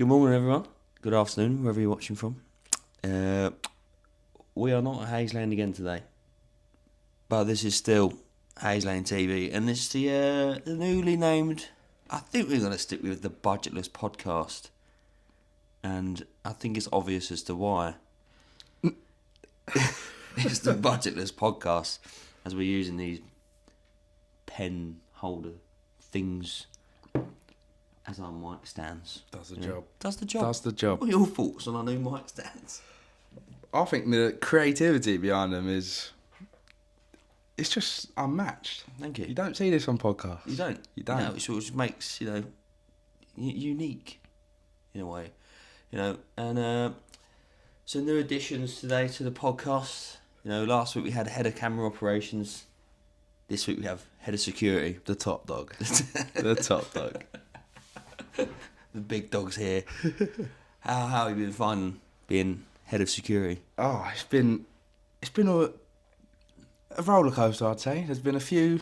Good morning, everyone. Good afternoon, wherever you're watching from. We are not at HayesLane again today, but this is still HayesLaneTV, and it's the newly named. I think we're going to stick with the budgetless podcast, and I think it's obvious as to why. It's the budgetless podcast, as we're using these pen holder things as our mic stands. Does the job. Does the job. Does the job. What are your thoughts on our new mic stands? I think the creativity behind them it's just unmatched. Thank you. You don't see this on podcasts. You don't. You don't. No, it sort of just makes, unique in a way. And so new additions today to the podcast. Last week we had head of camera operations. This week we have head of security. The top dog. The top dog. The big dog's here. How have you been finding being head of security? Oh, it's been a roller coaster, I'd say. There's been a few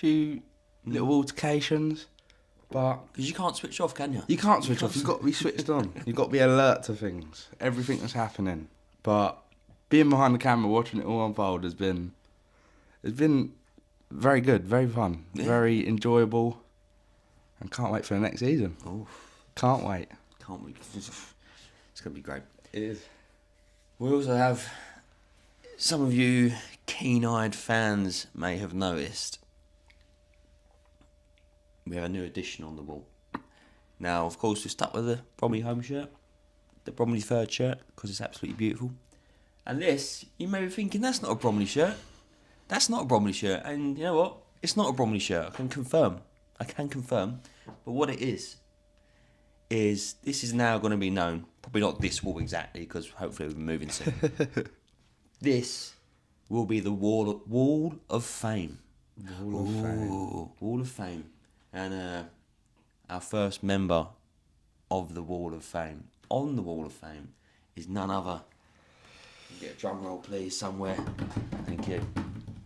little altercations, but Because you can't switch off, can you? you can't switch off. You've got to be switched on. You've got to be alert to things, everything that's happening. But being behind the camera, watching it all unfold has been very good, very fun, very enjoyable, and can't wait for the next season. Oh, Can't wait. can't we? It's going to be great. It is. We also have, some of you keen-eyed fans may have noticed, we have a new addition on the wall. Now, of course, we're stuck with the Bromley home shirt, the Bromley third shirt, because it's absolutely beautiful. And this, you may be thinking, that's not a Bromley shirt. That's not a Bromley shirt. And you know what? It's not a Bromley shirt. I can confirm. But what it is this is now going to be known, probably not this wall exactly, because hopefully we'll be moving soon. This will be the wall of fame. Wall of Fame. And our first member of the Wall of Fame, on the Wall of Fame, is none other. Get a drum roll, please, somewhere. Thank you.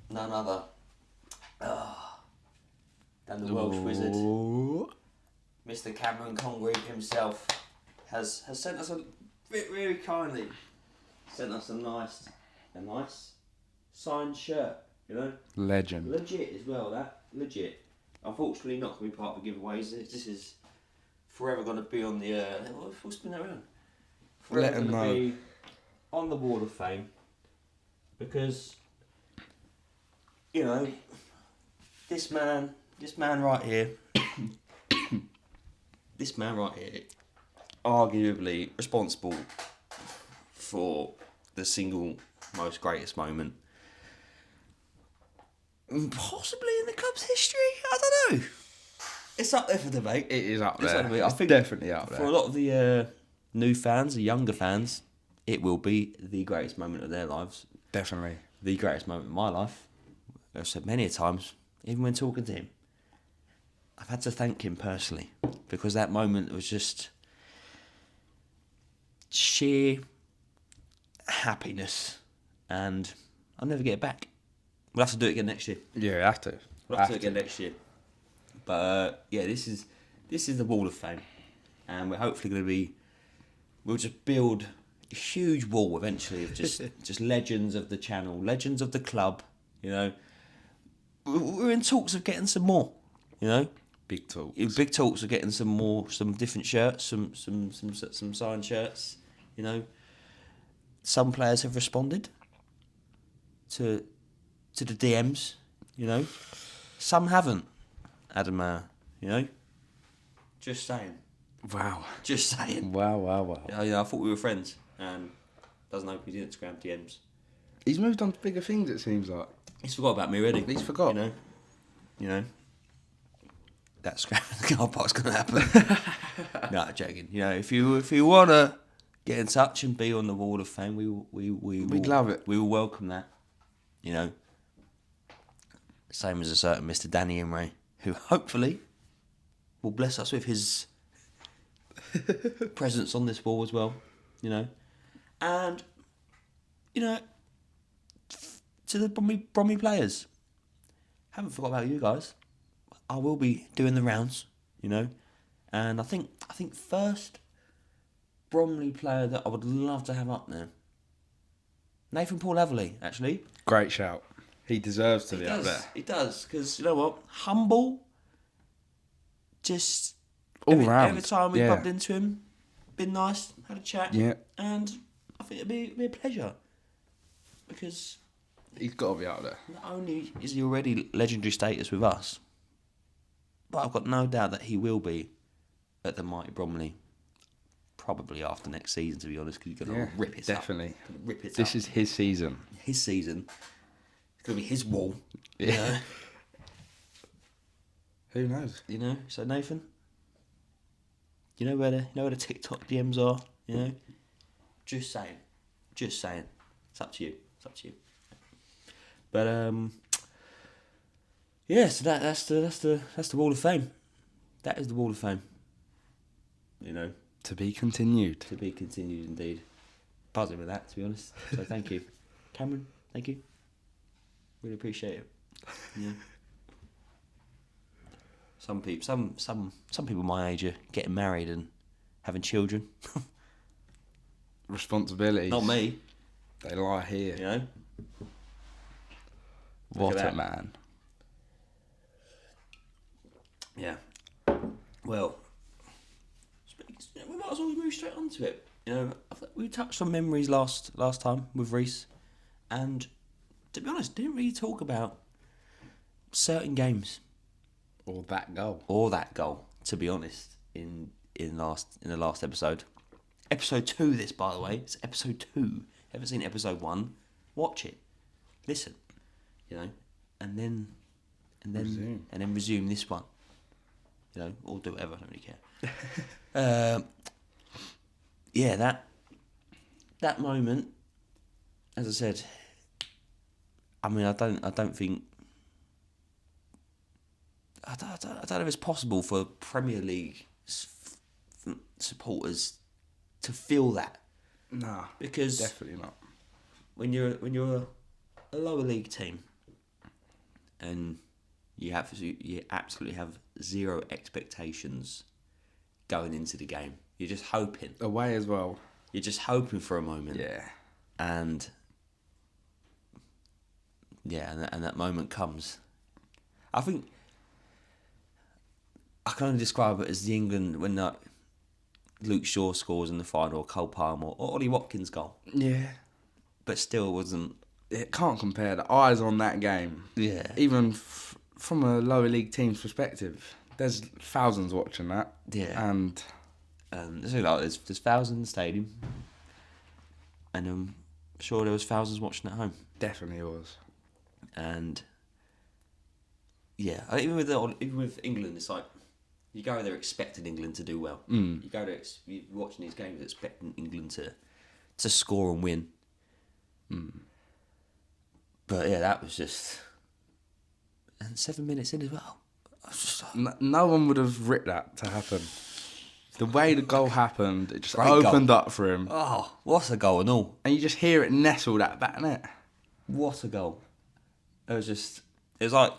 None other than the Welsh Wizard, Mr. Cameron Congreve himself, has sent us very kindly sent us a nice signed shirt. Legend. Legit as well, that. Legit. Unfortunately, not going to be part of the giveaways. This is forever going to be on the... we'll spin that around. Let Forever them going to know. be on the Wall of Fame. Because, this man right here... this man right here, arguably responsible for the single most greatest moment possibly in the club's history. I don't know. It's up there for debate. It is up It's there. up there. I It's think definitely up there. For a lot of the new fans, the younger fans, it will be the greatest moment of their lives. Definitely. The greatest moment of my life. I've said many a times, even when talking to him, I've had to thank him personally, because that moment was just sheer happiness, and I'll never get it back. We'll have to do it again next year. Yeah, have to. We'll have to do it again next year. But this is the Wall of Fame, and we're hopefully going to be. We'll just build a huge wall eventually of just legends of the channel, legends of the club. We're in talks of getting some more. Big talk. Big talks of getting some more, some different shirts, some signed shirts. Some players have responded to the DMs. Some haven't. Adam, just saying. Wow. Just saying. Wow. I thought we were friends, and doesn't open his Instagram DMs. He's moved on to bigger things, it seems like. He's forgot about me already. He's forgot. That scrap in the car park's gonna happen. No, joking. If you wanna get in touch and be on the Wall of Fame, we'd love it. We will welcome that. Same as a certain Mr. Danny Imray, who hopefully will bless us with his presence on this wall as well. And to the Bromley players, haven't forgot about you guys. I will be doing the rounds, and I think first Bromley player that I would love to have up there. Nathan Paul Everly, actually. Great shout. He deserves to be up there. He does, because you know what? Humble. Just All every round. time we Yeah. bumped into him, been nice, had a chat. Yeah. And I think it'd be a pleasure. Because He's got to be up there. not only is he already legendary status with us, but I've got no doubt that he will be at the mighty Bromley. Probably after next season, to be honest, because he's going to rip it definitely. up. Gonna rip it This up. is his season. His season. It's going to be his wall. Yeah. You know? Who knows? You know? So, Nathan, you know where the TikTok DMs are? You know? Just saying. It's up to you. But, yeah, so that's the Wall of Fame. That is the Wall of Fame. You know? To be continued. To be continued, indeed. Buzzing with that, to be honest. So thank you, Cameron. Thank you. Really appreciate it. Yeah. Some people my age are getting married and having children. Responsibilities. Not me. They lie here. You know. What Look at a that. man. Yeah. Well, we might as well move straight onto it. You know, we touched on memories last time with Reese, and to be honest, didn't really talk about certain games Or that goal. or that goal. To be honest, in the last episode, episode 2. This, by the way, it's episode 2. Haven't seen episode 1? Watch it, listen. You know, and then resume this one. You know, or do whatever. I don't really care. Yeah, that moment, as I said. I mean, I don't think. I don't know if it's possible for Premier League supporters to feel that, Nah, because definitely not. when you're a lower league team, and you absolutely have zero expectations going into the game. You're just hoping. Away as well. You're just hoping for a moment. Yeah. And that moment comes. I think I can only describe it as the England when Luke Shaw scores in the final, or Cole Palmer, or Ollie Watkins' goal. Yeah. But still wasn't. It can't compare. The eyes on that game. Yeah. Even from a lower league team's perspective, there's thousands watching that. Yeah. And there's thousands in the stadium, and I'm sure there was thousands watching at home. definitely was. And yeah, even with England, it's like you go there expecting England to do well. Mm. You go there, you're watching these games expecting England to score and win. Mm. But yeah, that was just, and 7 minutes in as well. I was just like, No one would have written that to happen. The way the goal happened, it just Great opened goal. up for him. oh, what a goal and all! And you just hear it nestled at back net. What a goal! It was like,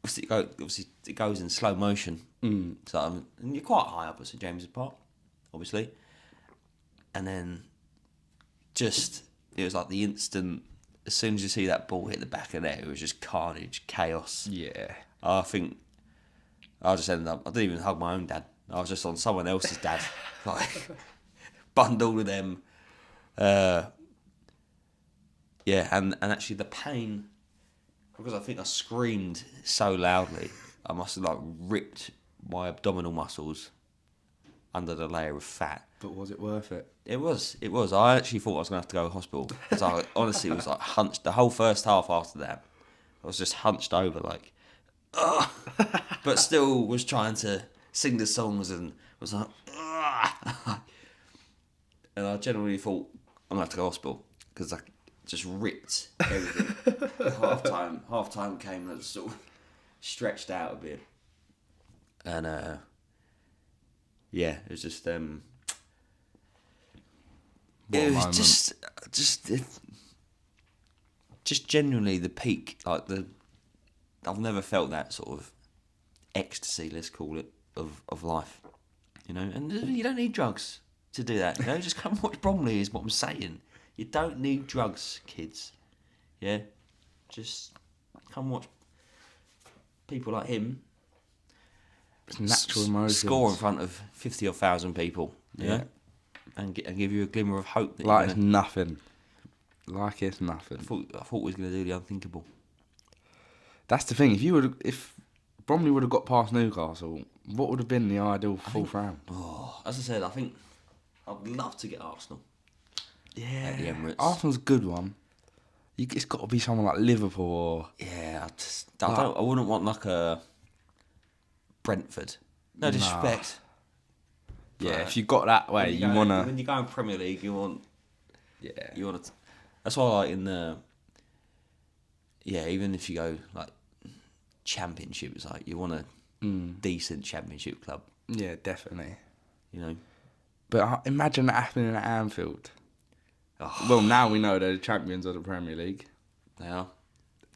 obviously it goes in slow motion. Mm. So and you're quite high up at St James's Park, obviously, and then it was like the instant. As soon as you see that ball hit the back of the net, it was just carnage, chaos. Yeah. I think I just ended up. I didn't even hug my own dad. I was just on someone else's dad, like bundled with them. Yeah, and actually the pain, because I think I screamed so loudly, I must have like ripped my abdominal muscles under the layer of fat. But was it worth it? It was. I actually thought I was going to have to go to hospital. Because I honestly was like hunched. The whole first half after that, I was just hunched over like, ugh. But still was trying to sing the songs and was like, ugh. And I genuinely thought I'm going to have to go to hospital because I just ripped everything. Half time came and I sort of stretched out a bit. And yeah, it was just What it a was moment. just genuinely the peak. Like I've never felt that sort of ecstasy, let's call it, of life. You know, and you don't need drugs. to do that. You know, just come watch Bromley is what I'm saying. You don't need drugs, kids. Yeah, just come watch people like him. It's natural emotions. Score in front of 50 or 1,000 people. Yeah, and give you a glimmer of hope. That Like it's nothing. Like it's nothing. I thought we was going to do the unthinkable. That's the thing. If Bromley would have got past Newcastle, what would have been the ideal fourth round? Oh, as I said, I think I'd love to get Arsenal. Yeah, at the Emirates. Arsenal's a good one. It's got to be someone like Liverpool or Yeah, I wouldn't want like a Brentford. No disrespect. Yeah, if you got that way, you wanna. When you go in Premier League, you want. Yeah. You want to. That's why, like in the. Yeah, even if you go like Championship, it's like you want a decent Championship club. Yeah, definitely. You know. But imagine that happening at Anfield. Oh. Well, now we know they're the champions of the Premier League. They are.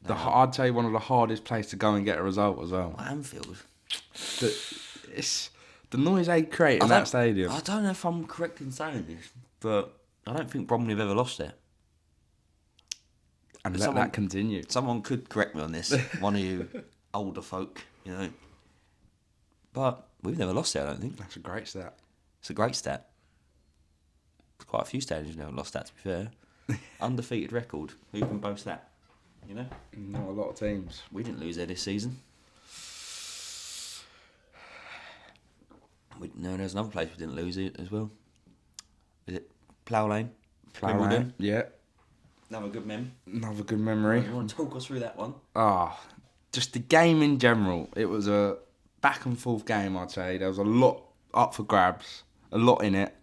I'd say one of the hardest places to go and get a result as well. Anfield. It's the noise they create in that stadium. I don't know if I'm correct in saying this, but I don't think Bromley have ever lost there. And let that continue. Someone could correct me on this. One of you older folk, you know. But we've never lost there, I don't think. That's a great stat. It's a great stat. Quite a few stadiums never lost that, to be fair. Undefeated record. Who can boast that? You know? Not a lot of teams. We didn't lose there this season. There's another place we didn't lose it as well. Is it Plough Lane? Lane, yeah. Another good Another good memory. You want to talk us through that one? Just the game in general. It was a back and forth game, I'd say. There was a lot up for grabs, a lot in it.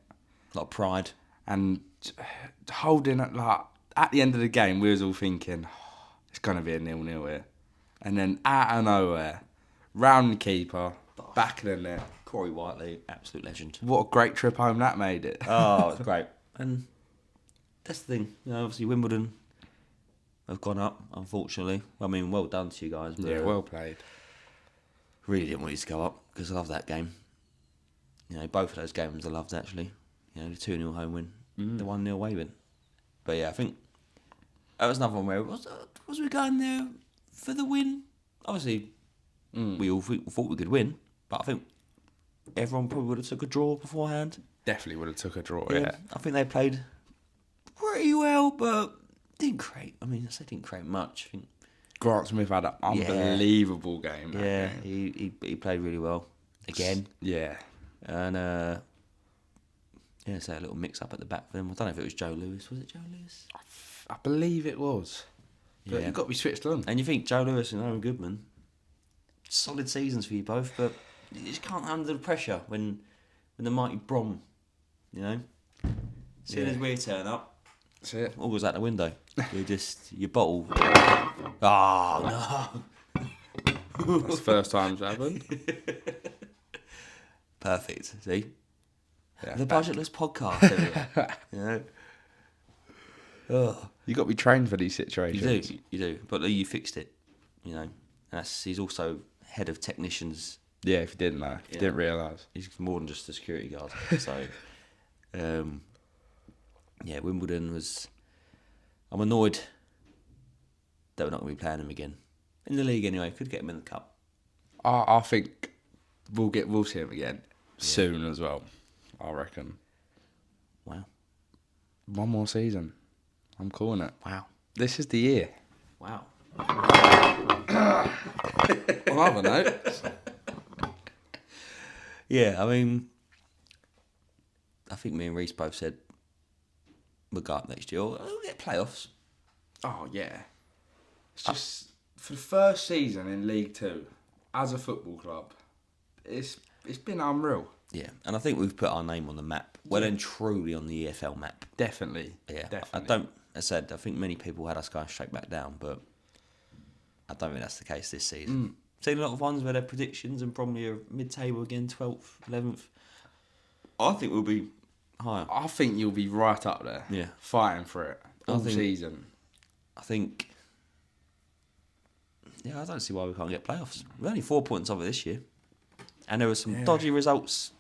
A lot of pride. And holding it, like, at the end of the game, we was all thinking, it's going to be a 0-0 here. And then out of nowhere, round the keeper, back of the net. Corey Whiteley, absolute legend. What a great trip home that made it. Oh, it was great. And that's the thing. You know, obviously Wimbledon have gone up, unfortunately. I mean, well done to you guys. But yeah, well played. Really didn't want you to go up because I love that game. You know, both of those games I loved, actually. You know, the 2-0 home win, the 1-0 away win. But yeah, I think that was another one where was we going there for the win? Obviously, we all thought we could win, but I think everyone probably would have took a draw beforehand. Definitely would have took a draw, yeah. I think they played pretty well, but didn't create. I mean, I say didn't create much. I think Grant Smith had an unbelievable game. He played really well again. Yeah. And so a little mix up at the back for them. I don't know if it was Joe Lewis. Was it Joe Lewis? I believe it was. But you've got to be switched on. And you think Joe Lewis and Owen Goodman, solid seasons for you both, but you just can't handle the pressure when the mighty Brom, you know. As soon as we turn up, that's it. All goes out the window. You bottle. Oh no. That's the first time it's happened. Perfect. See? Yeah, the budgetless podcast. You know? Oh. You got to be trained for these situations. You do. But you fixed it. You know. He's also head of technicians. Yeah, if you didn't know. If you didn't realise. He's more than just a security guard. So, Wimbledon was... I'm annoyed that we're not going to be playing him again. In the league anyway. Could get him in the cup. I think we'll see him again soon as well. I reckon. Wow. One more season. I'm calling it. Wow. This is the year. Wow. On other note. Yeah, I mean, I think me and Reece both said we'll go up next year. We'll get playoffs. Oh, yeah. It's just, for the first season in League Two, as a football club, it's been unreal. Yeah, and I think we've put our name on the map, well and truly on the EFL map. Definitely. Yeah, definitely. I think many people had us going straight back down, but I don't think that's the case this season. Seen a lot of ones where their predictions and probably are mid-table again, 12th, 11th. I think we'll be higher. I think you'll be right up there. Yeah. Fighting for it all season. I think... Yeah, I don't see why we can't get playoffs. We're only 4 points off it this year. And there were some dodgy results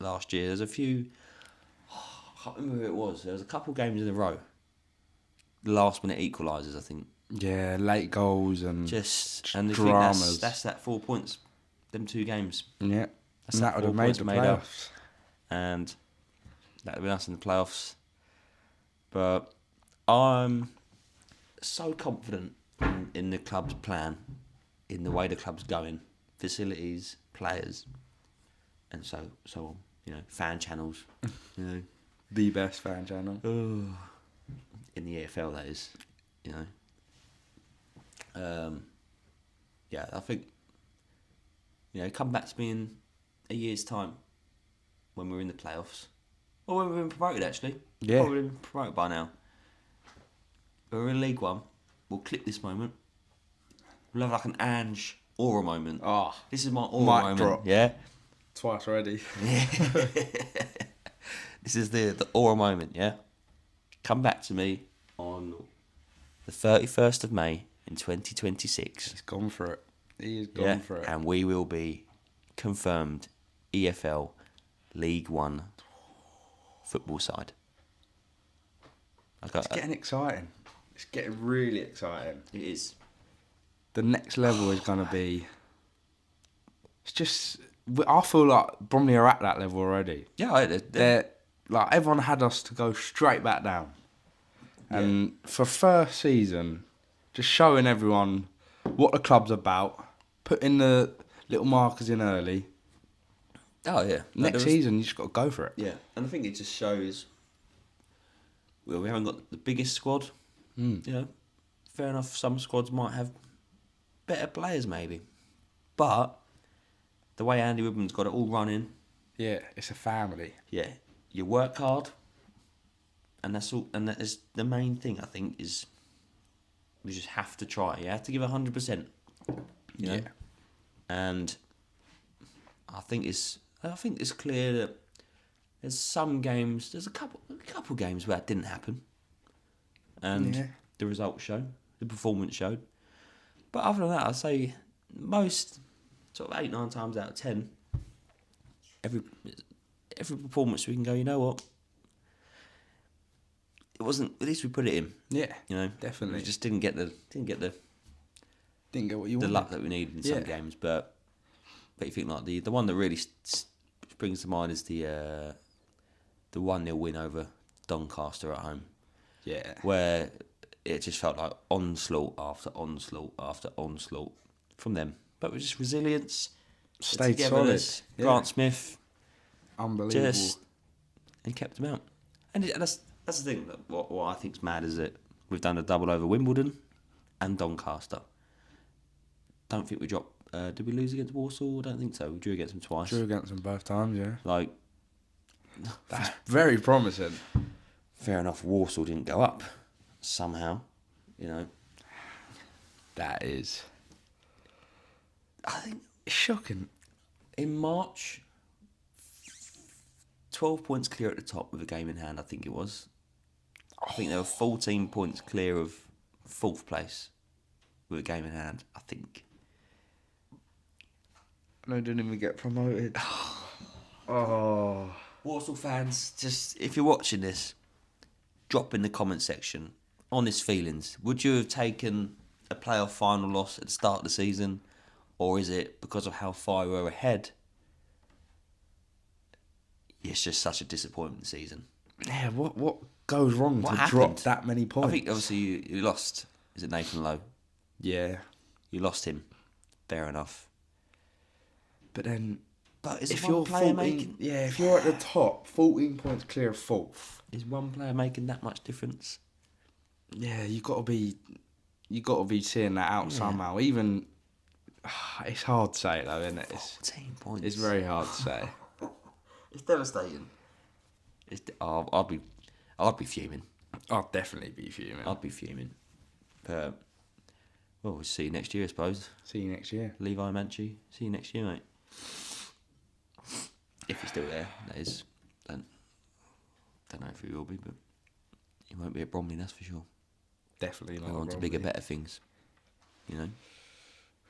last year. There's a few I can't remember who it was. There was a couple games in a row. Last minute equalisers, I think. Yeah, late goals and And I think dramas. that's that 4 points. Them 2 games. Yeah, That's and that would have made the up. playoffs. And that would have been us in the playoffs. But I'm so confident in the club's plan, in the way the club's going, facilities, players, and so on. You know, fan channels. You know, The best fan channel. in the EFL, that is. You know. Yeah, I think. You know, come back to me in a year's time when we're in the playoffs, or when we've been promoted. Actually, Yeah. probably been promoted by now. We're in League One. We'll clip this moment. We'll have like an Ange aura moment. Oh, This is my aura moment. drop. Yeah. Twice already. This is the aura moment. Yeah. Come back to me on the 31st of May in 2026. He's gone for it. He is gone for it. And we will be confirmed EFL League One football side. It's getting exciting. It's getting really exciting. It is. The next level is going to be... It's just... I feel like Bromley are at that level already. Yeah, They're like, everyone had us to go straight back down. And for first season, just showing everyone what the club's about, putting the little markers in early. Oh, yeah. Next season, you just got to go for it. Yeah, and I think it just shows... Well, we haven't got the biggest squad. You know, fair enough, some squads might have better players maybe. But the way Andy Woodman's got it all running... Yeah, it's a family. Yeah, you work hard, and that's all. And that is the main thing. I think is we just have to try. You have to give 100%. You know? Yeah. And I think it's clear that there's some games. There's a couple games where that didn't happen, and the results show, the performance showed. But other than that, I'd say most sort of 8-9 times out of 10, every performance we can go, you know what? It wasn't. At least we put it in. Yeah, You know, definitely. We just didn't get Didn't get what you the wanted. luck that we needed in some games. But you think like the one that really springs to mind is the 1-0 win over Doncaster at home. Yeah. Where it just felt like onslaught after onslaught after onslaught from them. But with just resilience, Stayed solid. Yeah. Grant Smith, Unbelievable. and kept them out. And that's the thing. That what I think's mad is that we've done a double over Wimbledon and Doncaster. Don't think we dropped. Did we lose against Warsaw? I don't think so. We drew against them twice. Drew against them both times, yeah. Like, That's very promising. fair enough. Warsaw didn't go up somehow. You know, That is... I think It's shocking. in March, 12 points clear at the top with a game in hand. I think it was. I think they were 14 points clear of 4th place with a game in hand. I think. No, didn't even get promoted. Oh. Warsaw fans, just if you're watching this, drop in the comment section honest feelings. Would you have taken a playoff final loss at the start of the season, or is it because of how far we were ahead? It's just such a disappointing season. Yeah, what goes wrong What to happened? drop that many points? I think obviously you lost. Is it Nathan Lowe? Yeah. You lost him. Fair enough. But then... But is if one you're player 14, making? Yeah, if you're at the top, 14 points clear of 4th. Is one player making that much difference? Yeah, you got to be seeing that out somehow. Even it's hard to say though, isn't it? 14 points. It's very hard to say. It's devastating. I'd be fuming. I'll definitely be fuming. I'd be fuming. But well, we'll see you next year, I suppose. See you next year. Levi Manchi. See you next year, mate. If he's still there, that is. Don't know if he will be, but he won't be at Bromley, that's for sure. Definitely not. We're on to bigger, better things. You know.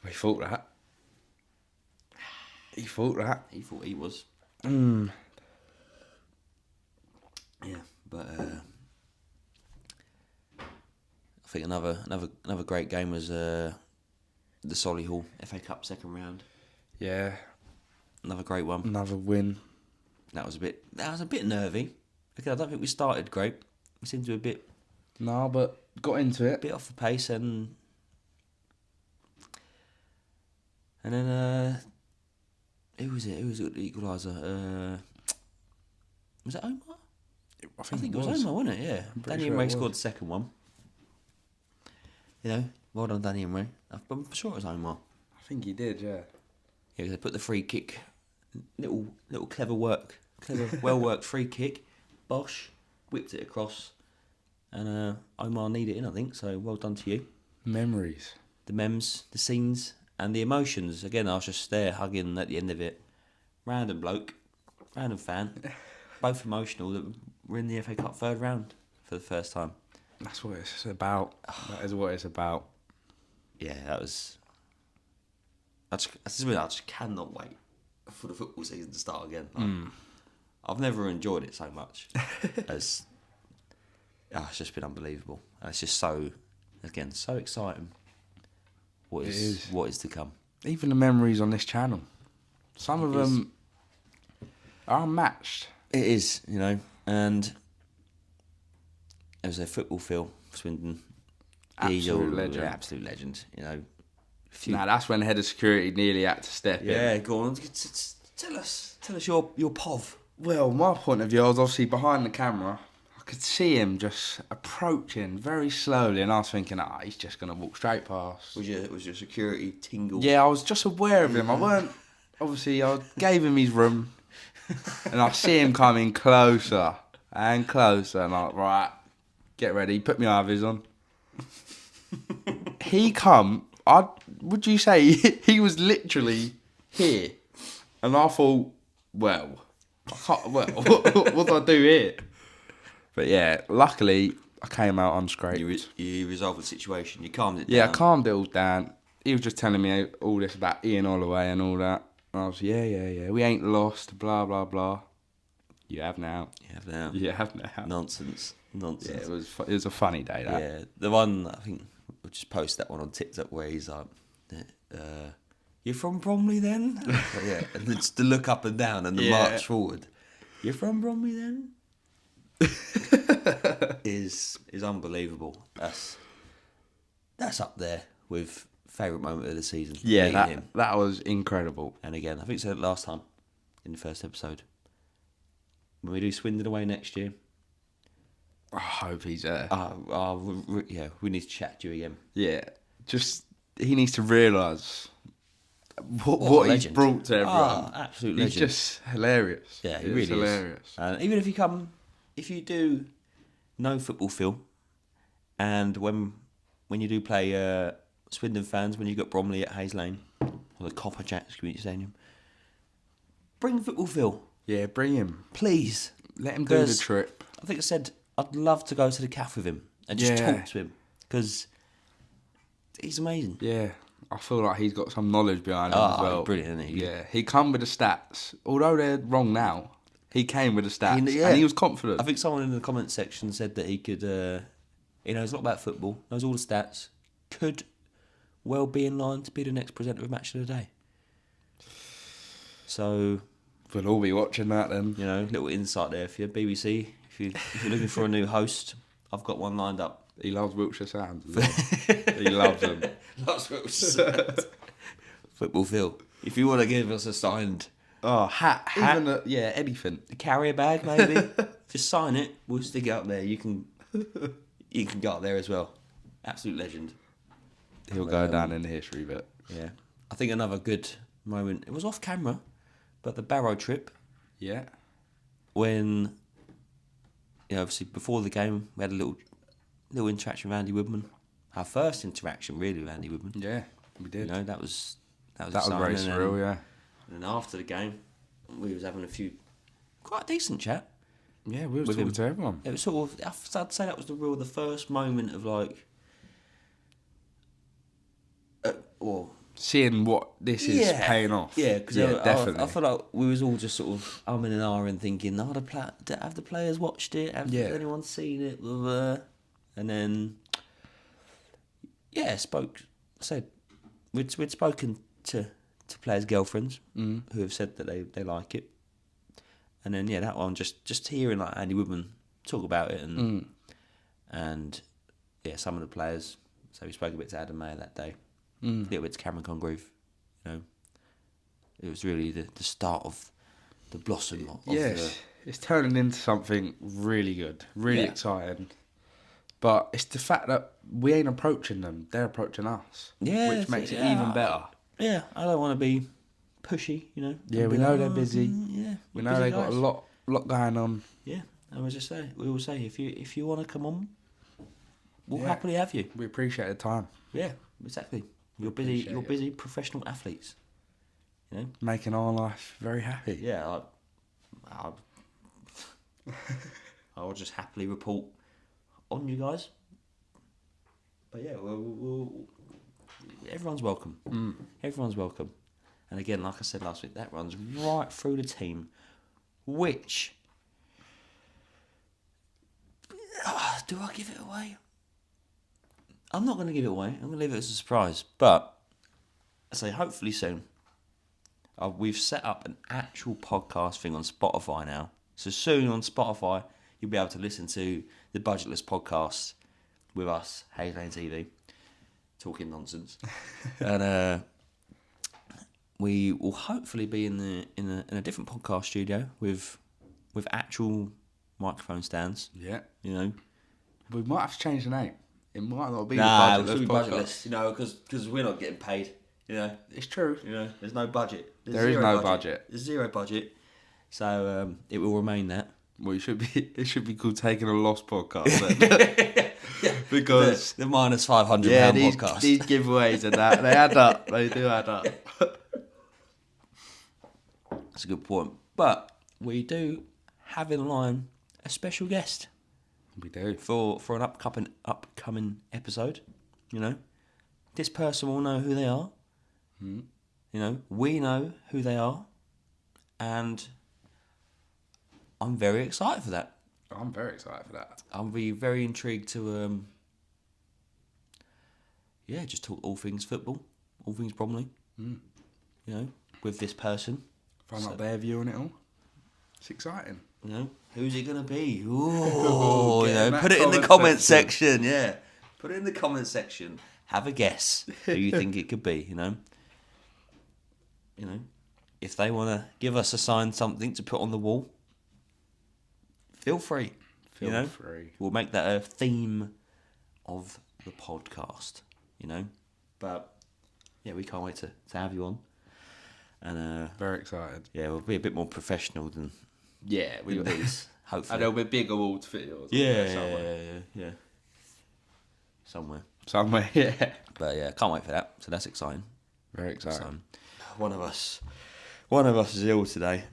We thought that. He thought that. He thought he was. Mm. Yeah, but I think another great game was the Solihull FA Cup second round. Yeah. Another great one. Another win. That was a bit nervy. Okay, I don't think we started great. We seemed to be a bit. No, but got into it. Bit off the pace and then who was it? Who was the equaliser? Was it Omar? I I think it was Omar, wasn't it? Yeah. Danny sure Imre scored the second one. You know, well done, Danny Imre. I'm sure it was Omar. I think he did, yeah. Yeah, they put the free kick, little clever well worked free kick. Bosch whipped it across, and Omar needed it in, I think. So well done to you. Memories. The memes, the scenes, and the emotions. Again, I was just there hugging at the end of it. Random bloke, random fan, both emotional that we're in the FA Cup third round for the first time. That's what it's about. That is what it's about. Yeah, that was. I just cannot wait for the football season to start again. Like, I've never enjoyed it so much as. It's just been unbelievable. It's just so exciting. What is to come? Even the memories on this channel, some of them are unmatched. It is, and as a football Phil Swindon, Absolute legend. Absolute legend. That's when head of security nearly had to step in. Yeah, go on. Tell us your POV. Well, my point of view, I was obviously behind the camera. I could see him just approaching very slowly, and I was thinking, he's just going to walk straight past. Was your security tingle? Yeah, I was just aware of him. I weren't, obviously, I gave him his room, and I see him coming closer and closer, and I'm like, right, get ready, put my eye-vis on. He would you say he was literally here? And I thought, what do I do here? But yeah, luckily I came out unscraped. You resolved the situation. You calmed it down. Yeah, I calmed it all down. He was just telling me all this about Ian Holloway and all that. And I was, yeah. We ain't lost, blah, blah, blah. You have now. You have now. Nonsense. Yeah, it was a funny day, that. Yeah, the one, I think, we'll just post that one on TikTok where he's like, you're from Bromley then? Yeah, and it's the look up and down and the march forward. You're from Bromley then? is unbelievable. That's up there with favourite moment of the season. Yeah, that was incredible. And again, I think I said it last time in the first episode. When we do Swindon away next year, I hope he's there. We need to chat to you again. Yeah, just he needs to realise what he's brought to everyone. Absolutely, he's just hilarious. Yeah, he really is hilarious. And even if you do know football, Phil, and when you do play Swindon fans, when you got Bromley at Hayes Lane or the Copper Jacks Community Stadium, bring football, Phil. Yeah, bring him, please. Let him do the trip. I think I said I'd love to go to the cafe with him and just talk to him because he's amazing. Yeah, I feel like he's got some knowledge behind him as well. Brilliant, isn't he? Yeah, he come with the stats. Although they're wrong now, he came with the stats and he was confident. I think someone in the comment section said that he could, he knows a lot about football, knows all the stats, could well be in line to be the next presenter of Match of the Day. So we'll all be watching that then. Little insight there for you, BBC. If you're looking for a new host, I've got one lined up. He loves Wiltshire Sounds as well. He loves them. Loves Wiltshire Sounds. Football Phil. If you want to give us a signed hat. Even anything. A carrier bag maybe. Just sign it. We'll stick it up there. You can go up there as well. Absolute legend. He'll go down in the history bit. Yeah. I think another good moment. It was off camera, but the Barrow trip. Yeah. When obviously before the game we had a little interaction with Andy Woodman. Our first interaction really with Andy Woodman. Yeah, we did. That was very surreal, yeah. And then after the game, we was having a few quite decent chat. Yeah, we were talking to everyone. It was sort of, I'd say that was the first moment of seeing what this is paying off. Yeah, because definitely. I feel like we was all just sort of umming and ahhing, thinking, "Oh, have the players watched it? Has anyone seen it?" Blah, blah. And then, we'd spoken to players' girlfriends who have said that they like it. And then that one just hearing like Andy Woodman talk about it and some of the players. So we spoke a bit to Adam Mayer that day, a little bit to Cameron Congreve. It was really the start of the blossom of it's turning into something really good, really exciting. But it's the fact that we ain't approaching them; they're approaching us, which makes it even better. Yeah, I don't want to be pushy, Yeah, we know they're busy. We know they got a lot going on. Yeah, and we will say if you want to come on, we'll happily have you. We appreciate the time. Yeah, exactly. You're busy professional athletes. Making our life very happy. Yeah, I'll just happily report on you guys. But yeah, everyone's welcome. Everyone's welcome. And again, like I said last week, that runs right through the team. Which, do I give it away? I'm not going to give it away. I'm going to leave it as a surprise. But I say hopefully soon. We've set up an actual podcast thing on Spotify now. So soon on Spotify, you'll be able to listen to the Budgetless podcast with us, HayesLaneTV, talking nonsense. And we will hopefully be in a different podcast studio with actual microphone stands. Yeah. We might have to change the name. It might not be the Budgetless podcast. Because we're not getting paid. It's true. There's no budget. There is no budget. There's zero budget. So it will remain that. Well, it should be called Taking a Loss podcast then. Because the minus £500 podcast. These giveaways and that, they add up. They do add up. That's a good point. But we do have in line a special guest. We do. For an upcoming episode. This person will know who they are. We know who they are. And I'm very excited for that. I'm very excited for that. I'll be very intrigued to just talk all things football, all things Bromley. With this person. Find out their view on it all. It's exciting. Who's it gonna be? Ooh, put it in the comment section. Yeah, put it in the comment section. Have a guess who you think it could be. If they want to give us a sign, something to put on the wall, feel free. Feel free. We'll make that a theme of the podcast. But yeah, we can't wait to have you on. And very excited. Yeah, we'll be a bit more professional than we these. Hopefully, a little bit bigger wall to fit yours. Yeah. Somewhere. Yeah. But yeah, can't wait for that. So that's exciting. Very exciting. So, one of us is ill today,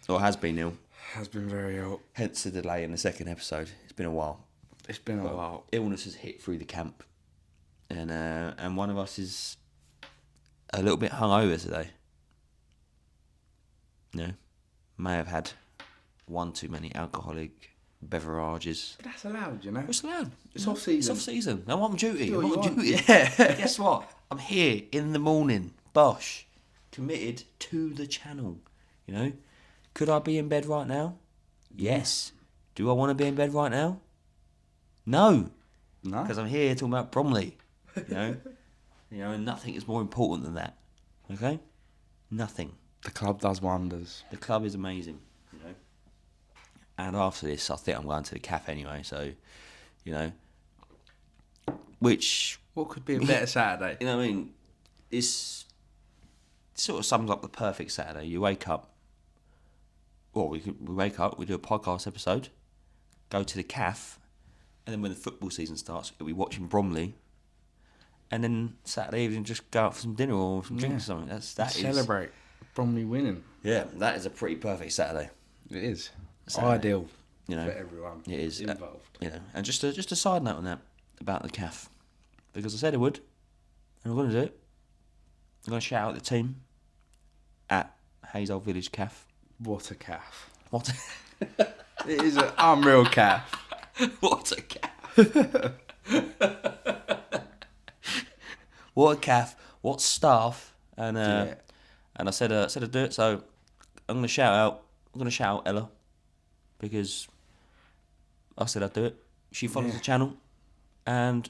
or has been ill. Has been very ill. Hence the delay in the second episode. It's been a while. Illness has hit through the camp, and one of us is a little bit hungover today. May have had one too many alcoholic beverages. But that's allowed, It's allowed. It's off season. It's off season. I'm on duty. Do I'm what on you duty. want. Yeah. Guess what? I'm here in the morning. Bosh. Committed to the channel. Could I be in bed right now? Yes. Do I want to be in bed right now? No. No. Because I'm here talking about Bromley. And nothing is more important than that. Okay? Nothing. The club does wonders. The club is amazing. And after this, I think I'm going to the cafe anyway. So, which what could be a better Saturday? You know what I mean? This sort of sums up the perfect Saturday. You wake up. Well, we wake up. We do a podcast episode. Go to the cafe, and then when the football season starts, we'll be watching Bromley. And then Saturday evening, just go out for some dinner or some drinks or something. Celebrate Bromley winning. Yeah, that is a pretty perfect Saturday. It is. Saturday. Ideal for everyone. It is involved. And just a side note on that about the CAF, because I said I would, and I'm going to do it. I'm going to shout out the team at Hayes Old Village Calf. What a calf. What? It is an unreal calf. What a calf. What a calf. What staff. And and I said I'd do it. So I'm going to shout out Ella, because I said I'd do it. She follows the channel, and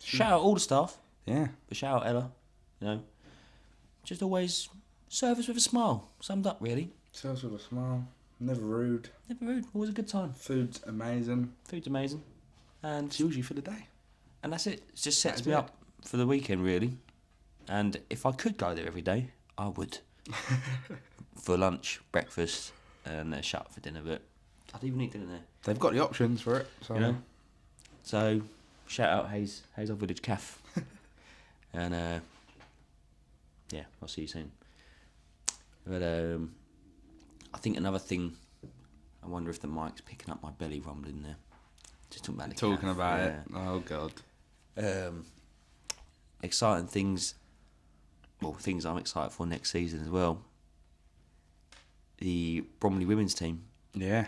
shout out all the staff. Yeah. But shout out Ella. Just always serve us with a smile. Summed up, really. Serves with a smile. Never rude. Never rude. Always a good time. Food's amazing. Food's amazing. And It's usually for the day. And that's it. It just sets That's me it. up for the weekend, really. And if I could go there every day, I would. For lunch, breakfast, and shut up for dinner. But I'd even eat dinner there. They've got the options for it. So. So, shout out Hayes Old Village Calf. And, I'll see you soon. But, I think another thing, I wonder if the mic's picking up my belly rumbling there. Just talking about the Talking calf, about yeah. it. Oh, God. Exciting things. Well, things I'm excited for next season as well. The Bromley women's team. Yeah.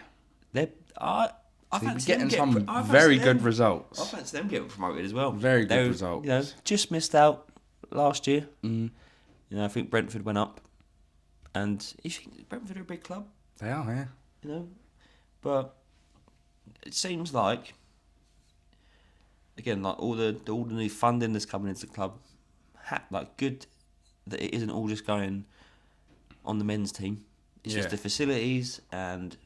I They're fancy them getting getting some very good I results. fancy them getting promoted as well. Very good They were, results. just missed out last year. Mm. I think Brentford went up, and you think Brentford are a big club, They are, yeah. but it seems like, again, like all the new funding that's coming into the club, good that it isn't all just going on the men's team. It's just the facilities, and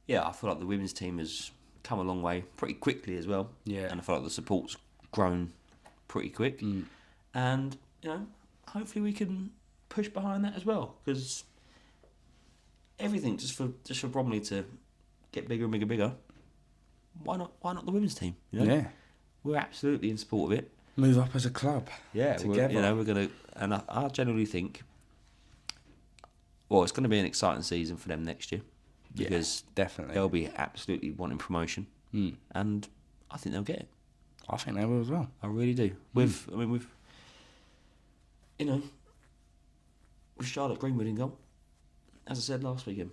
I feel like the women's team has come a long way pretty quickly as well. Yeah. And I feel like the support's grown pretty quick, and hopefully we can push behind that as well, because everything just for Bromley to get bigger and bigger and bigger. Why not the women's team? Yeah. We're absolutely in support of it. Move up as a club. Yeah, Together. we're gonna, and I generally think, it's going to be an exciting season for them next year, because definitely. they'll be absolutely wanting promotion, and I think they'll get it. I think they will as well. I really do. With Charlotte Greenwood in goal, as I said last weekend,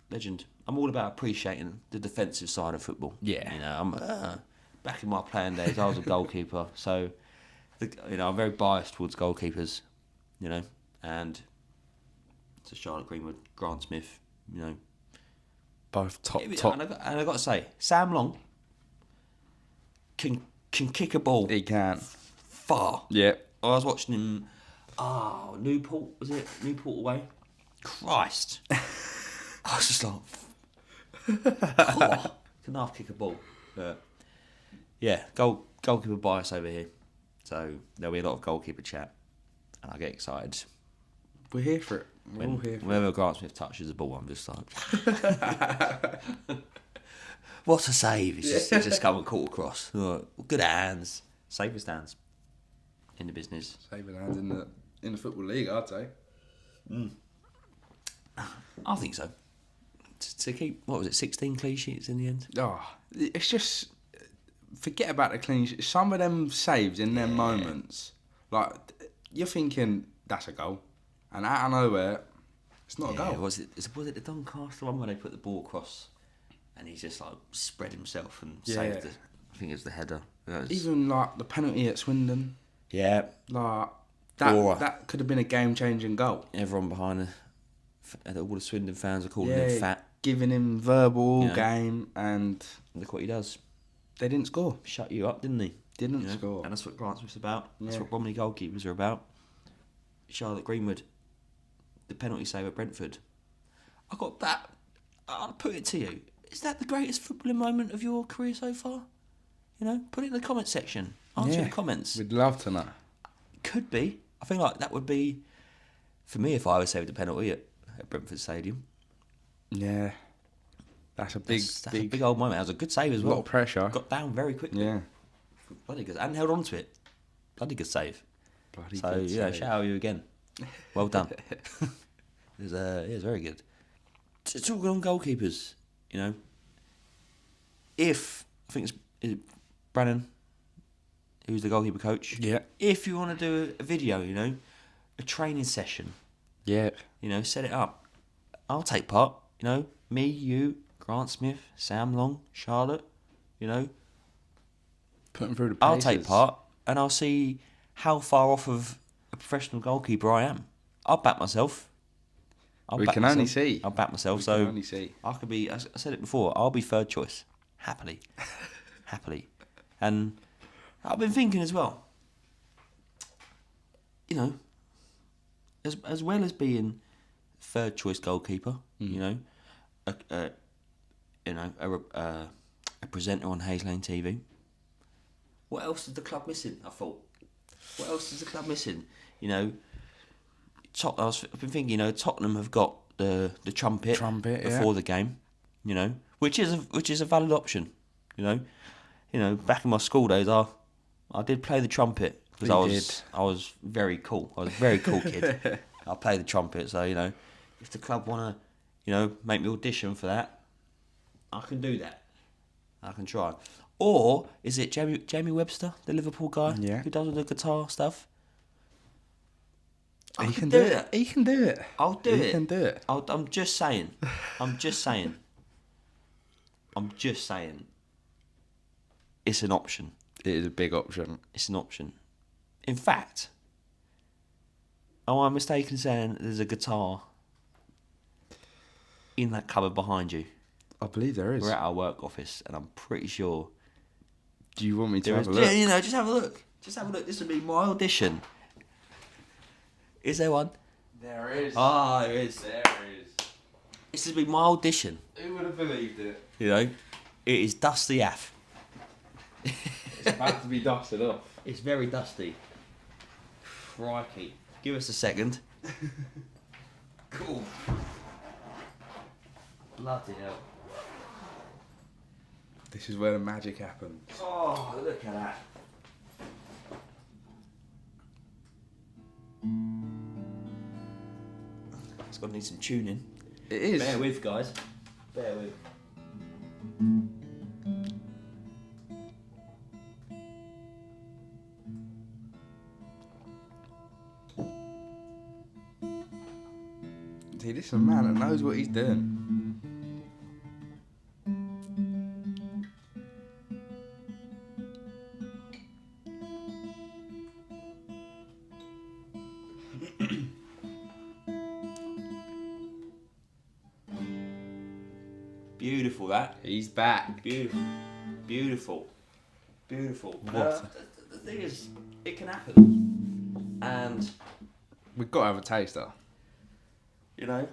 legend. I'm all about appreciating the defensive side of football. Yeah. I'm back in my playing days. I was a goalkeeper, so I'm very biased towards goalkeepers. And so Charlotte Greenwood, Grant Smith, Both top. And I got to say, Sam Long can kick a ball He can. far. Yeah. I was watching him. Newport, was it? Newport away. Christ. I was just like, can half kick a ball. But goalkeeper bias over here. So there'll be a lot of goalkeeper chat, and I get excited We're here for it. We're all here for it. whenever Grant Smith touches the ball. I'm just like, what a save! It's just come and caught across. Good hands, safest hands in the business. Saving hands in the football league, I'd say. I think so. To keep, 16 clean sheets in the end? Oh, it's just forget about the clean sheet. Some of them saves in them moments, like you're thinking that's a goal, and out of nowhere, it's not a goal. Was it the Doncaster one where they put the ball across, and he's just like spread himself and saved it? I think it was the header. Even like the penalty at Swindon, Yeah. like Or- that could have been a game-changing goal. Everyone behind all the Swindon fans are calling him fat. Giving him verbal all Yeah. game, and Look what he does. they didn't score. Shut you up, didn't he? Didn't score. And that's what Grant Smith's about. That's Yeah. what Bromley goalkeepers are about. Charlotte Greenwood, the penalty save at Brentford. I got that. I'll put it to you. Is that the greatest footballing moment of your career so far? Put it in the comment section. Answer in the comments. We'd love to know. Could be. I think like that would be, for me, if I was saved a penalty at Brentford Stadium. Yeah, that's a big, That's a big old moment. That was a good save as well. lot of pressure. Got down very quickly. Yeah, Bloody good. And held on to it. Bloody good save. bloody So, good save. shout out you again. Well done. It was very good. Talking on goalkeepers, if, I think it's Brannan, who's the goalkeeper coach. Yeah. If you want to do a video, you know, a training session, Yeah. you know, set it up. I'll take part. You know, me, you, Grant Smith, Sam Long, Charlotte. You know, Put them through the paces. I'll take part, and I'll see how far off of a professional goalkeeper I am. I'll back myself. We can only see. I'll back myself. We So can only see. I could be. I said it before. I'll be third choice, happily, happily. And I've been thinking as well. You know, as well as being third choice goalkeeper, you know, a presenter on HayesLaneTV. What else is the club missing? I thought. What else is the club missing? You know, I've been thinking. You know, Tottenham have got the trumpet before the game. You know, which is a valid option. You know, back in my school days, I did play the trumpet because I was very cool. I was a very cool kid. I played the trumpet, so you know, if the club wanna, you know, make me audition for that, I can do that. I can try. Or is it Jamie Webster, the Liverpool guy, who does all the guitar stuff? He can do it. He can do it. I'll do it. He can do it. I'm just saying. I'm just saying. It's an option. It is a big option. It's an option. In fact, am I mistaken saying there's a guitar in that cupboard behind you? I believe there is. We're at our work office, and I'm pretty sure. Do you want me to have a look? Yeah, you know, just have a look. Just have a look. This will be my audition. Is there one? There is. Ah, there is. There is. This will be my audition. Who would have believed it? You know, it is dusty af. It's about to be dusted off. It's very dusty. Crikey. Give us a second. Cool. Bloody hell. This is where the magic happens. Oh, look at that. It's going to need some tuning. It is. Bear with, guys. Bear with. See, this is a man that knows what he's doing. Beautiful, that. He's back. Beautiful. Beautiful. Beautiful. What? The thing is, it can happen. And, We've got to have a taster. you know,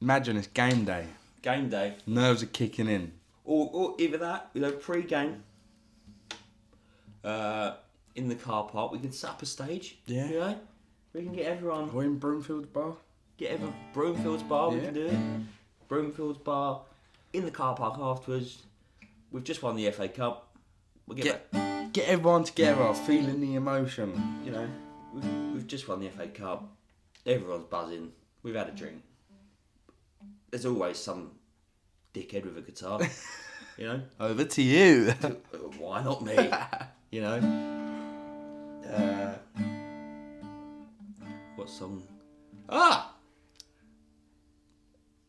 Imagine it's game day. game day. Nerves are kicking in. Or either that, you know, pre-game. In the car park, we can set up a stage. Yeah. You know, we can get everyone. We're in Broomfield Bar. Get everyone. Broomfield's bar, we Yeah. can do it. Broomfield's bar, in the car park afterwards. We've just won the FA Cup. We'll get back. Get everyone together, feeling the emotion. You know, we've just won the FA Cup. Everyone's buzzing. We've had a drink. There's always some dickhead with a guitar. You know. Over to you. Why not me? You know. What song? Ah!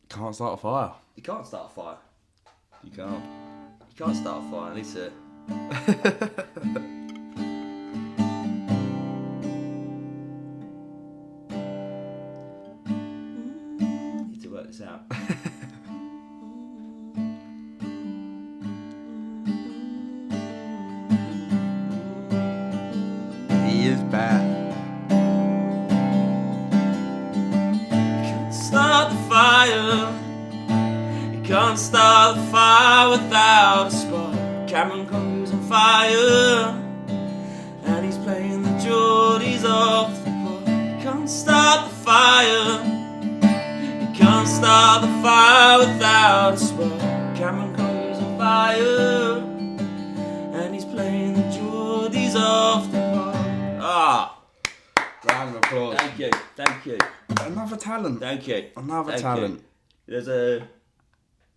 Can't start a fire. You can't start a fire. You can't. You can't start a fire. I need to. Need to work this out. He is back. Start the fire. You can't start the fire without a spark. Cameron Conger's on fire, and he's playing the Geordies off the park. You can't start the fire. You can't start the fire without a spark. Cameron Conger's on fire, and he's playing the Geordies off the park. Ah, Round of applause. thank you, thank you. Another talent. Thank you. Another Thank talent. you.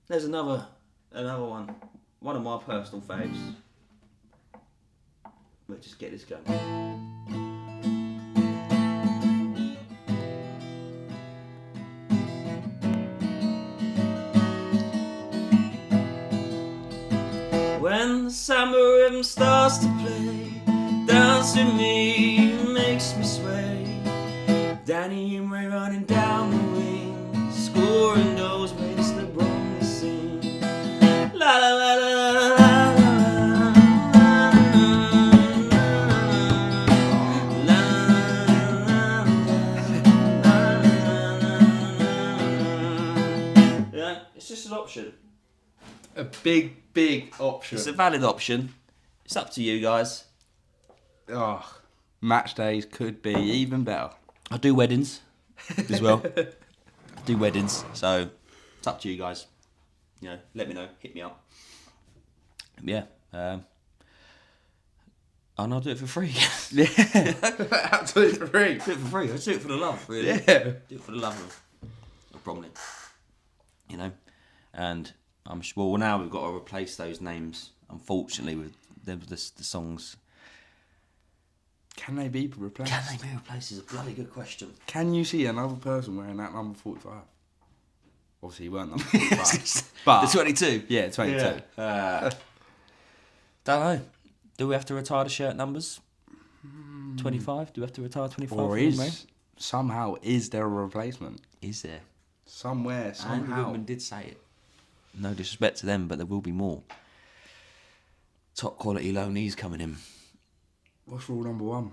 There's another one. One of my personal faves. Let's just get this going. When the samba rhythm starts to play, dance with me, makes me sway. Danny and Ray running down the wing, scoring goals makes the Bromley sing. La la la la la la. Yeah, it's just an option. A big option. It's a valid option. It's up to you guys. Oh, match days could be even better. I do weddings as well. I do weddings, so it's up to you guys. You know, let me know. Hit me up. Yeah. And I'll do it for free. Yeah, absolutely free. Do it for free. I'll do it for the love, really. Yeah. Do it for the love of Bromley. You know, and I'm sure. Well, now we've got to replace those names. Unfortunately, with the songs. Can they be replaced? Can they be replaced? Is a bloody good question. Can you see another person wearing that number 45? Obviously, you weren't number 45. But The 22. Yeah, 22. Yeah. Don't know. Do we have to retire the shirt numbers? 25? Do we have to retire 25? Or somehow is there a replacement? Is there? Somewhere, And somehow. Whitman did say it. No disrespect to them, but there will be more top quality loanees coming in. What's rule number 1?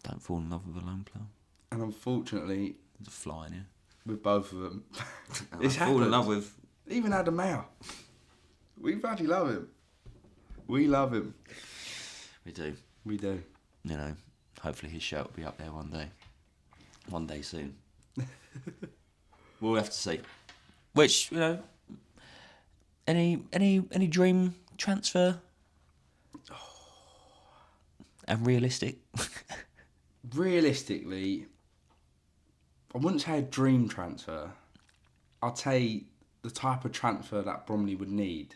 Don't fall in love with a loan player. And unfortunately, There's a fly in here. with both of them, It's fall in love with. Even Adam Mayer. We bloody love him. We love him. We do. We do. You know, hopefully his shirt will be up there one day. One day soon. We'll have to see. Which, you know, any dream transfer? And realistic? Realistically, I wouldn't say a dream transfer. I'd say the type of transfer that Bromley would need.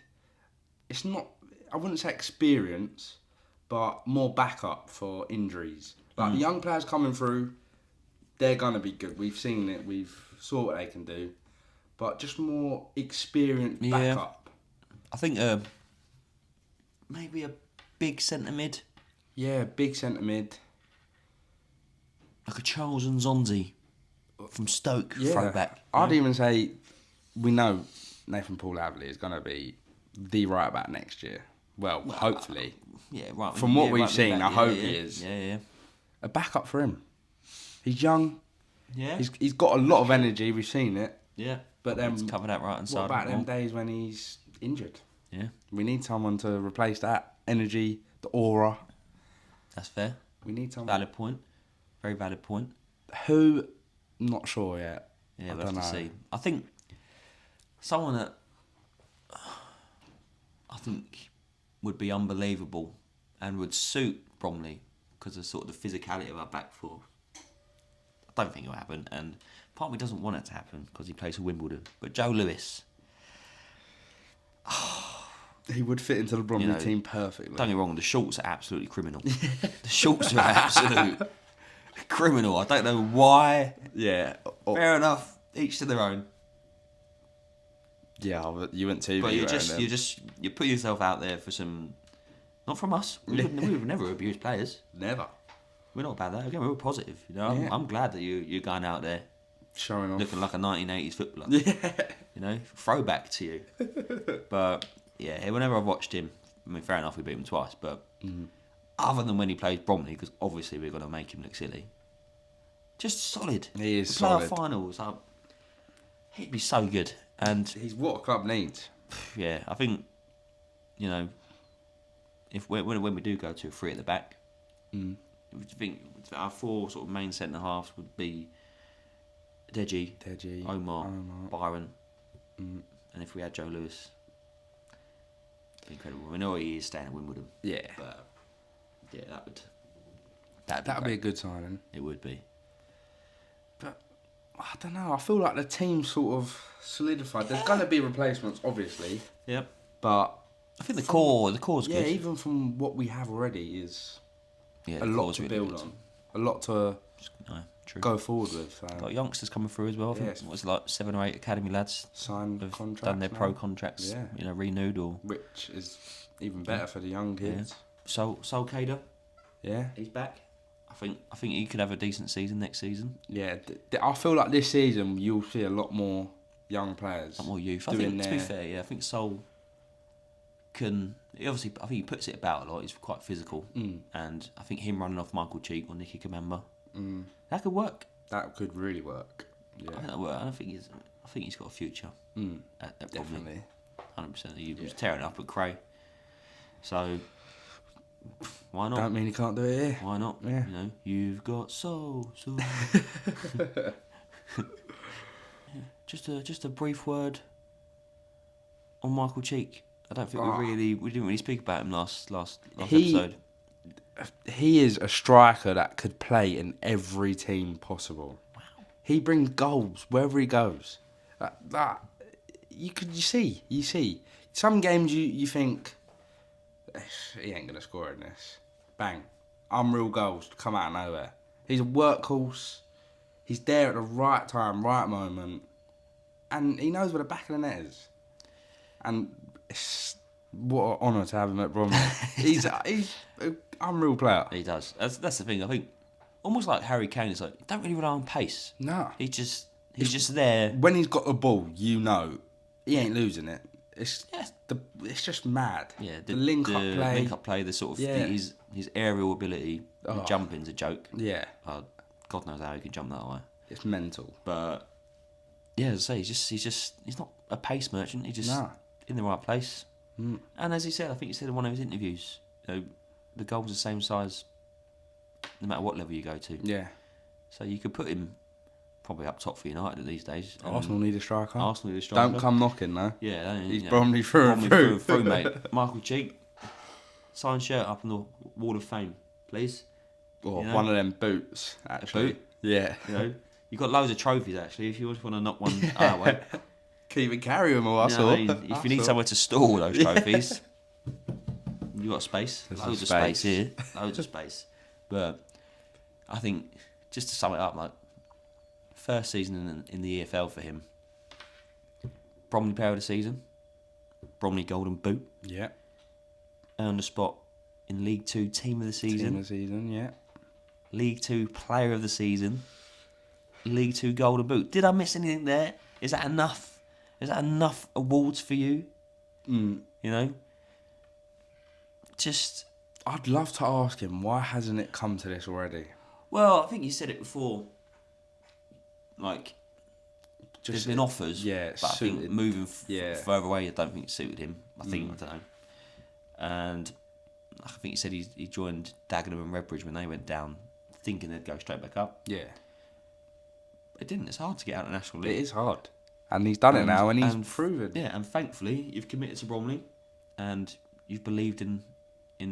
It's not, I wouldn't say experience, but more backup for injuries. Like the young players coming through, they're going to be good. We've seen it. We've saw what they can do. But just more experienced backup. I think maybe a big centre mid. Yeah, big centre mid. Like a Charles and Zonzi from Stoke throwback. I'd even say we know Nathan Paul Havley is going to be the right back next year. Well, hopefully. Yeah, right. From what we've right seen, back, I hope he is. Yeah. A backup for him. He's young. Yeah. He's got a lot of energy. We've seen it. Yeah. But then Let's cover that right inside. what about them days when he's injured? Yeah. We need someone to replace that energy, the aura. That's fair. We need someone. Valid point. Very valid point. Who? Not sure yet. Yeah, I we'll don't have to know. see. I think someone that I think would be unbelievable and would suit Bromley because of sort of the physicality of our back four. I don't think it'll happen, and part of me doesn't want it to happen because he plays for Wimbledon. But Joe Lewis, He would fit into the Bromley You know, team perfectly. don't get me wrong, the shorts are absolutely criminal. The shorts are absolute criminal. I don't know why. Yeah. Fair enough, each to their own. Yeah, but you went too. But you put yourself out there for some, not from us. We would never abuse players. Never We're not about that. Again, we're positive. You know, Yeah. I'm glad that you're going out there showing off. looking like a 1980s footballer. Yeah. You know, throwback to you. But yeah, whenever I've watched him, I mean, fair enough, we beat him twice. But other than when he plays Bromley, because obviously we're going to make him look silly. Just solid. He is The playoff solid. finals, he'd be so good. And He's what a club needs. yeah, I think, you know, if when we do go to a three at the back, I think our four sort of main centre halves would be Deji, Omar, Byron, and if we had Joe Lewis, it'd be incredible. We know he is staying at Wimbledon. Yeah. But yeah, That'd be a good signing. It would be. But I don't know. I feel like the team's sort of solidified. There's going to be replacements, obviously, Yep. but I think the core's yeah, good. even from what we have already is Yeah, a lot to build on, a lot to True. go forward with. So. Got youngsters coming through as well. I think Yes. what was it, like 7 or 8 academy lads Signed have contracts done their now. pro contracts, renewed or. Which is even better for the young kids. Sol Cader, Yeah. he's back. I think he could have a decent season next season. Yeah, I feel like this season you'll see a lot more young players. A lot more youth. I think, to be fair, I think Sol can. I think he puts it about a lot. He's quite physical, and I think him running off Michael Cheek or Nicky Kamamba, that could work. That could really work. Yeah, I think that work. I think he's got a future. At definitely. 100%. He was tearing up at Cray, so why not? Don't mean he can't do it here. Why not? Yeah. You know, you've got soul. Just a brief word on Michael Cheek. I don't think we didn't really speak about him last episode. He is a striker that could play in every team possible. Wow. He brings goals wherever he goes. You see. Some games you think he ain't gonna score in this. Bang. Unreal goals to come out of nowhere. He's a workhorse. He's there at the right time, right moment. And he knows where the back of the net is. And it's what an honour to have him at Bromley. he's an unreal player. He does. That's the thing. I think almost like Harry Kane. It's like don't really rely on pace. No. He's just there. When he's got the ball, you know he ain't losing it. It's just mad. Yeah, the link up play, the sort of his aerial ability, jumping's a joke. Yeah, God knows how he can jump that high. It's mental. But yeah, as I say, he's not a pace merchant. He's just in the right place. And as he said, I think he said in one of his interviews, the goal's the same size, no matter what level you go to. Yeah. So you could put him probably up top for United these days. Arsenal need a striker. Don't come knocking though. Yeah, he's Bromley through and through, mate. Michael Cheek, sign shirt up on the Wall of Fame, please. Or one of them boots, actually. A boot? Yeah. You've got loads of trophies actually. If you just want to knock one our way, can even carry them or if you need somewhere to store those trophies, you got space. Loads of space here. Loads of space. But I think just to sum it up, like first season in the EFL for him. Bromley Player of the Season, Bromley Golden Boot. Yeah. Earned a spot in League 2 Team of the Season. Team of the Season, yeah. League 2 Player of the Season. League 2 Golden Boot. Did I miss anything there? Is that enough? Is that enough awards for you? You know? Just... I'd love to ask him, why hasn't it come to this already? Well, I think you said it before. Like, there's been offers, but I think moving further away, I don't think it suited him. I don't know. And I think he said he joined Dagenham and Redbridge when they went down, thinking they'd go straight back up. Yeah. It didn't. It's hard to get out of the National League. It is hard. And he's done it now, and he's proven. Yeah, and thankfully, you've committed to Bromley, and you've believed in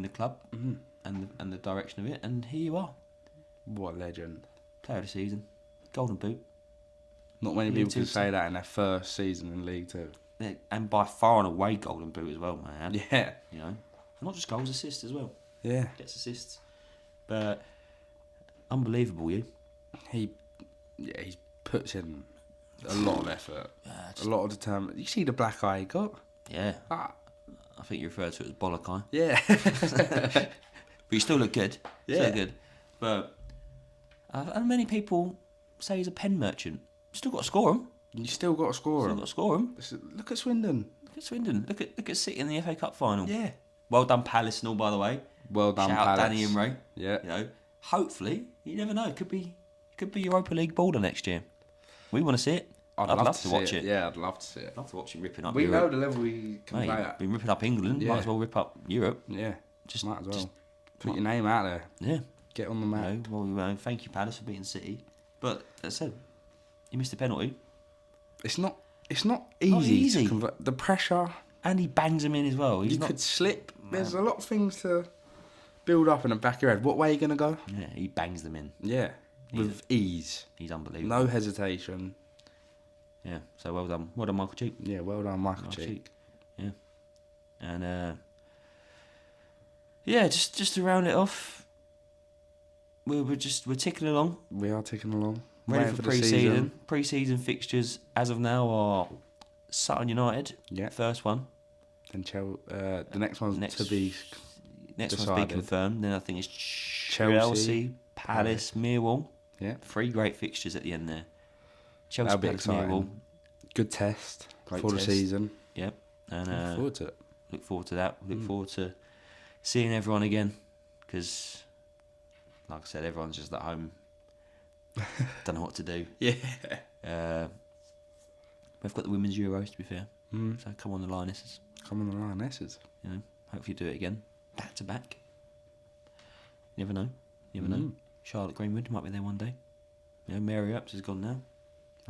the club and the direction of it, and here you are. What a legend. Player of the Season, Golden Boot. Not many people can say that in their first season in League 2. Yeah, and by far and away Golden Boot as well, man. Yeah. You know, and not just goals, assists as well. Yeah. Gets assists. But unbelievable, you. He puts in a lot of effort, a lot of determination. You see the black eye he got? Yeah. I think you referred to it as bollock eye. Yeah. But you still look good. Yeah. Still good. But and many people say he's a pen merchant. Still got to score him. You still got to score him. Look at Swindon. Look at City in the FA Cup final. Yeah. Well done, Palace and all, by the way. Well done, Shout Palace. out Danny and Ray. Yeah. You know, hopefully, you never know. It could be Europa League baller next year. We want to see it. I'd love to watch it. Yeah, I'd love to see it. I'd love to watch him ripping up. We Europe. know the level we can play at. Been ripping up England. Yeah. Might as well rip up Europe. Yeah. Might as well. Put your name out there. Yeah. Get on the map. Well, thank you, Palace, for beating City. But as I said, you missed a penalty. It's not easy. To convert. The pressure. And he bangs him in as well. You could slip. There's a lot of things to build up in the back of your head. What way are you going to go? Yeah, he bangs them in. Yeah. With ease. He's unbelievable. No hesitation. Yeah, so well done. Well done, Michael Cheek. Yeah, well done, Michael Cheek. Yeah. And yeah, just to round it off, we're ticking along. We are ticking along. Ready Waiting for the pre-season. season. Pre-season fixtures as of now are Sutton United. Yeah. First one. Then the next one's to be Next decided. one's be confirmed. Then I think it's Chelsea, Palace, Millwall. Yeah. 3 great fixtures at the end there. Chelsea, That'll be Palace, exciting. Millwall. Good test Great for test. the season. Yep. And Look forward to it. look forward to that. Look forward to seeing everyone again, because, like I said, everyone's just at home. Don't know what to do. Yeah. We've got the women's Euros, to be fair. Mm. So come on, the Lionesses. Come on the Lionesses. You know, hopefully do it again, back to back. You never know. You never know. Charlotte Greenwood might be there one day. You know, Mary Earps is gone now,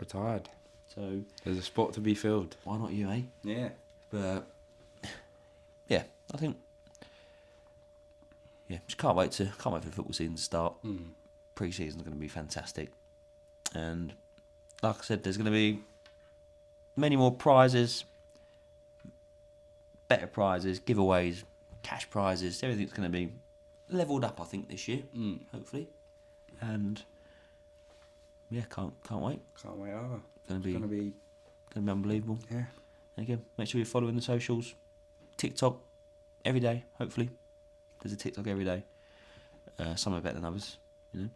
Retired. so There's a spot to be filled. why not you, eh? Yeah. But yeah, I think just can't wait for the football season to start. Pre-season's going to be fantastic, and like I said, there's going to be many more prizes, better prizes, giveaways, cash prizes. Everything's going to be leveled up, I think, this year, hopefully, and yeah, can't wait. Can't wait either. Gonna be Gonna be unbelievable. yeah. And again, make sure you're following the socials. TikTok every day, hopefully. There's a TikTok every day. Some are better than others, you know.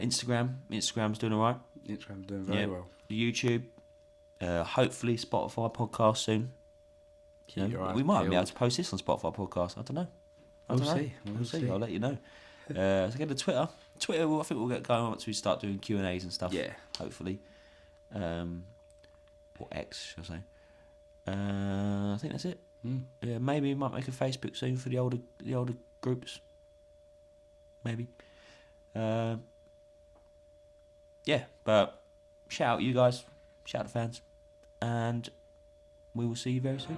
Instagram's doing alright. Instagram's doing very well. YouTube, hopefully Spotify podcast soon. You Keep your know, eyes we might be able peeled. to post this on Spotify podcast. I don't know. We'll see. We'll see. I'll let you know. So get to Twitter. Twitter, I think we'll get going once we start doing Q&As and stuff. Yeah. Hopefully. Or X, shall I say. I think that's it. Yeah, maybe we might make a Facebook soon for the older groups. Maybe. Yeah, but shout out you guys, shout out the fans, and we will see you very soon.